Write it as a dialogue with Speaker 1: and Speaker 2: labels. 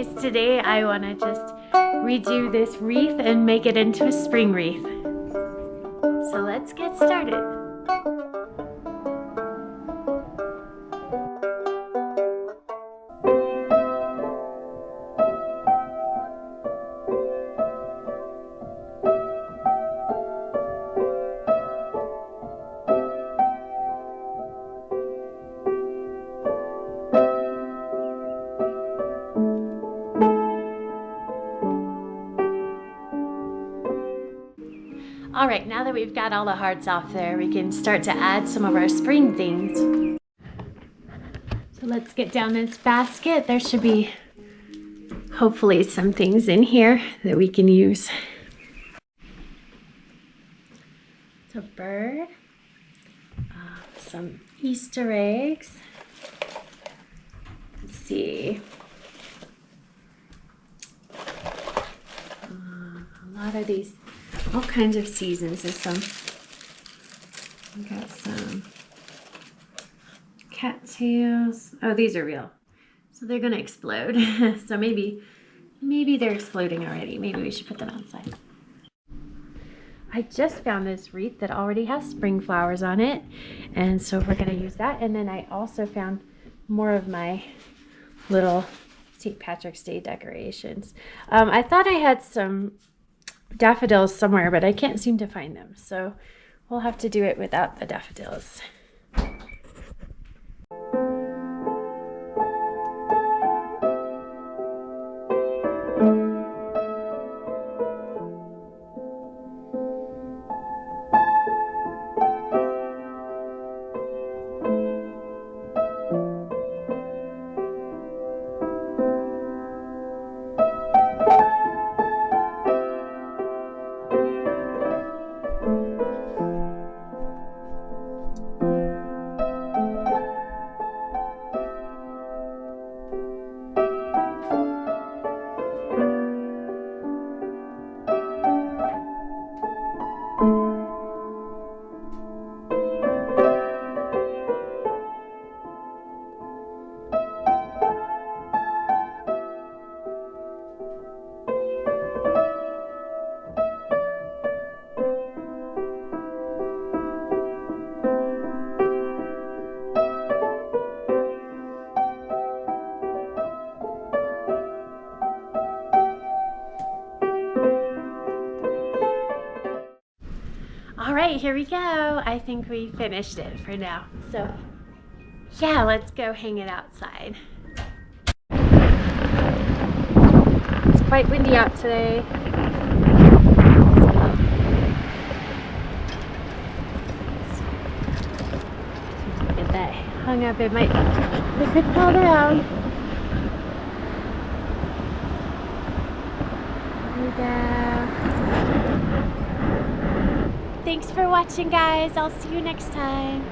Speaker 1: guys, today I want to just redo this wreath and make it into a spring wreath. So let's get started. All right, now that we've got all the hearts off there, we can start to add some of our spring things. So let's get down this basket. There should be hopefully some things in here that we can use. It's a bird, some Easter eggs. Let's see. A lot of these. All kinds of seasons. There's some, we got some cattails. Oh, these are real. So they're gonna explode. So maybe they're exploding already. Maybe we should put them outside. I just found this wreath that already has spring flowers on it. And so we're gonna use that. And then I also found more of my little St. Patrick's Day decorations. I thought I had some daffodils somewhere, but I can't seem to find them, so we'll have to do it without the daffodils. All right, here we go. I think we finished it for now. So yeah, let's go hang it outside. It's quite windy out today. So get that hung up. It could fall down. There we go. Thanks for watching, guys. I'll see you next time.